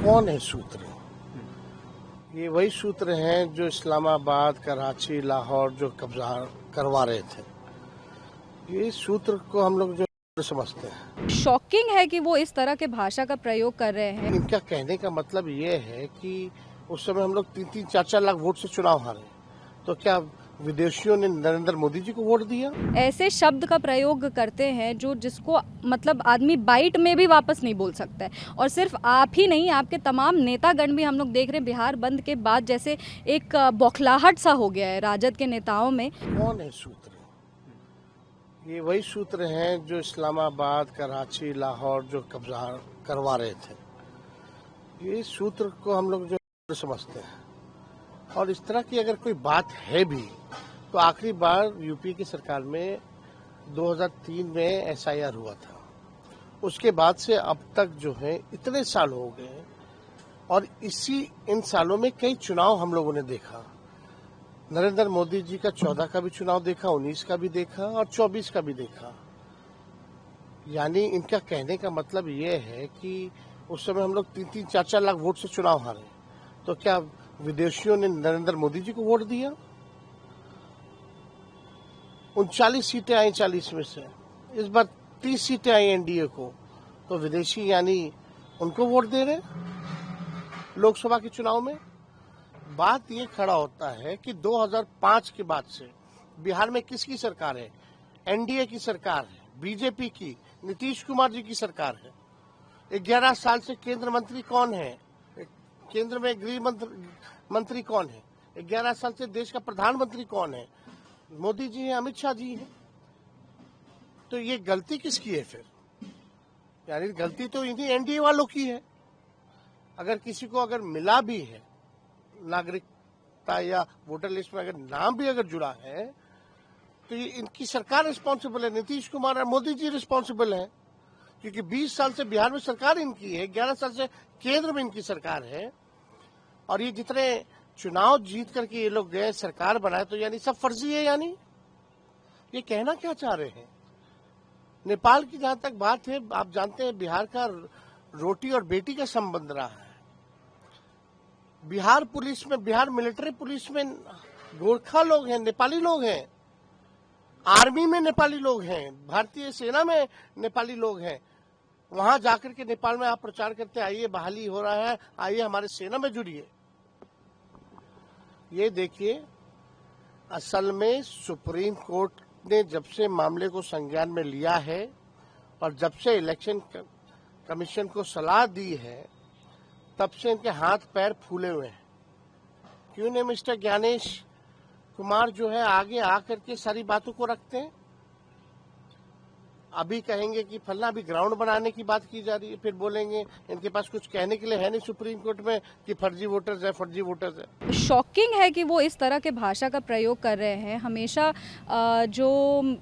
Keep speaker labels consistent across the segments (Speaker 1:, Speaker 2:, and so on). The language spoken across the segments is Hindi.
Speaker 1: कौन है सूत्र? ये वही सूत्र हैं जो इस्लामाबाद, कराची, लाहौर जो कब्जा करवा रहे थे। ये सूत्र को हम लोग जो समझते हैं।
Speaker 2: शॉकिंग है कि वो इस तरह के भाषा का प्रयोग कर रहे हैं।
Speaker 1: इनका कहने का मतलब ये है कि उस समय हम लोग 3-3, 4-4 लाख वोट से चुनाव हारे, तो क्या विदेशियों ने नरेंद्र मोदी जी को वोट दिया?
Speaker 2: ऐसे शब्द का प्रयोग करते हैं जो जिसको मतलब आदमी बाइट में भी वापस नहीं बोल सकता है। और सिर्फ आप ही नहीं, आपके तमाम नेतागण भी हम लोग देख रहे हैं बिहार बंद के बाद जैसे एक बौखलाहट सा हो गया है राजद के नेताओं में।
Speaker 1: कौन है सूत्र? ये वही सूत्र हैं जो इस्लामाबाद, कराची, लाहौर जो कब्जा करवा रहे थे। ये सूत्र को हम लोग जो समझते हैं। और इस तरह की अगर कोई बात है भी तो आखिरी बार यूपी की सरकार में 2003 में एसआईआर हुआ था। उसके बाद से अब तक जो है इतने साल हो गए और इन सालों में कई चुनाव हम लोगों ने देखा। नरेंद्र मोदी जी का 14 का भी चुनाव देखा, 19 का भी देखा और 24 का भी देखा। यानी इनका कहने का मतलब ये है कि उस समय हम लोग 3-3, 4-4 लाख वोट से चुनाव हारे, तो क्या विदेशियों ने नरेंद्र मोदी जी को वोट दिया? 39 सीटें आई 40 में से, इस बार 30 सीटें आई एनडीए को, तो विदेशी यानी उनको वोट दे रहे लोकसभा के चुनाव में। बात ये खड़ा होता है कि 2005 के बाद से बिहार में किसकी सरकार है? एनडीए की सरकार है, बीजेपी की, नीतीश कुमार जी की सरकार है। 11 साल से केंद्र मंत्री कौन है? केंद्र में गृह मंत्री कौन है? 11 साल से देश का प्रधानमंत्री कौन है? मोदी जी हैं, अमित शाह जी हैं। तो ये गलती किसकी है फिर? यानी गलती तो इन्हीं एनडीए वालों की है। अगर किसी को अगर मिला भी है नागरिकता या वोटर लिस्ट में अगर नाम भी अगर जुड़ा है तो ये इनकी सरकार रिस्पॉन्सिबल है, नीतीश कुमार और मोदी जी रिस्पॉन्सिबल है, क्योंकि 20 साल से बिहार में सरकार इनकी है, 11 साल से केंद्र में इनकी सरकार है। और ये जितने चुनाव जीत करके ये लोग गए, सरकार बनाए, तो यानी सब फर्जी है। यानी ये कहना क्या चाह रहे हैं? नेपाल की जहां तक बात है, आप जानते हैं बिहार का रोटी और बेटी का संबंध रहा है। बिहार पुलिस में, बिहार मिलिट्री पुलिस में गोरखा लोग हैं, नेपाली लोग हैं। आर्मी में नेपाली लोग हैं, भारतीय सेना में नेपाली लोग हैं। वहां जाकर के नेपाल में आप प्रचार करते आइए बहाली हो रहा है, आइए हमारे सेना में जुड़िए। ये देखिए, असल में सुप्रीम कोर्ट ने जब से मामले को संज्ञान में लिया है और जब से इलेक्शन कमीशन को सलाह दी है, तब से इनके हाथ पैर फूले हुए हैं। क्यों नहीं मिस्टर ज्ञानेश कुमार जो है आगे आकर के सारी बातों को रखते हैं? अभी कहेंगे कि फलना, अभी ग्राउंड बनाने की बात की जा रही है, फिर बोलेंगे इनके पास कुछ कहने के लिए है नहीं सुप्रीम कोर्ट में कि फर्जी वोटर्स है, फर्जी वोटर्स है।
Speaker 2: शॉकिंग है कि वो इस तरह के भाषा का प्रयोग कर रहे हैं। हमेशा जो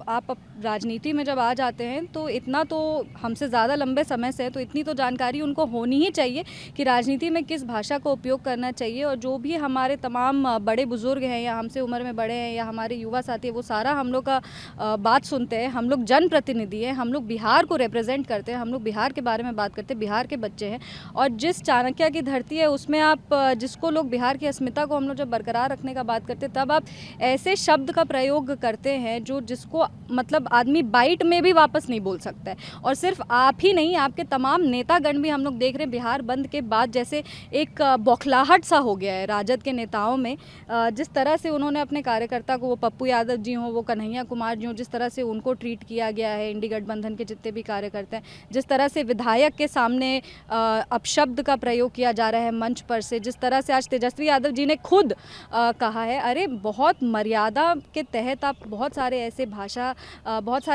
Speaker 2: आप राजनीति में जब आ जाते हैं तो इतना तो हमसे ज़्यादा लंबे समय से है, तो इतनी तो जानकारी उनको होनी ही चाहिए कि राजनीति में किस भाषा का उपयोग करना चाहिए। और जो भी हमारे तमाम बड़े बुजुर्ग हैं या हमसे उम्र में बड़े हैं या हमारे युवा साथी हैं, वो सारा हम लोग का बात सुनते हैं। हम लोग जनप्रतिनिधि हैं, हम लोग बिहार को रिप्रेजेंट करते हैं, हम लोग बिहार के बारे में बात करते हैं, बिहार के बच्चे हैं। और जिस चाणक्य की धरती है उसमें आप जिसको लोग बिहार की अस्मिता को हम लोग जब बरकरार रखने का बात करते हैं, तब आप ऐसे शब्द का प्रयोग करते हैं जो जिसको मतलब आदमी बाइट में भी वापस नहीं बोल सकता है। और सिर्फ आप ही नहीं, आपके तमाम नेतागण भी हम लोग देख रहे हैं बिहार बंद के बाद जैसे एक बौखलाहट सा हो गया है राजद के नेताओं में। जिस तरह से उन्होंने अपने कार्यकर्ता को, वो पप्पू यादव जी हों, वो कन्हैया कुमार जी हों, जिस तरह से उनको ट्रीट किया गया है, इंडी गठबंधन के जितने भी कार्यकर्ता हैं, जिस तरह से विधायक के सामने अपशब्द का प्रयोग किया जा रहा है मंच पर से, जिस तरह से आज तेजस्वी यादव जी ने खुद कहा है, अरे बहुत मर्यादा के तहत आप बहुत सारे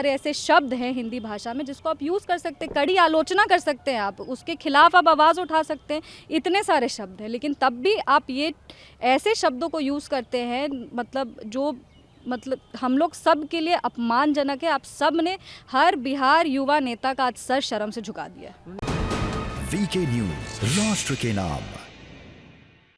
Speaker 2: ऐसे शब्द हैं हिंदी भाषा में जिसको आप यूज़ कर सकते हैं, कड़ी आलोचना कर सकते हैं, आप उसके खिलाफ आप आवाज़ उठा सकते हैं। इतने सारे शब्द हैं, लेकिन तब भी आप ये ऐसे शब्दों को यूज़ करते हैं मतलब हम लोग सब के लिए अपमानजनक है। आप सब ने हर बिहार युवा नेता का आज सर शर्म से झुका दिया।
Speaker 3: वीके न्यूज़, राष्ट्र के नाम।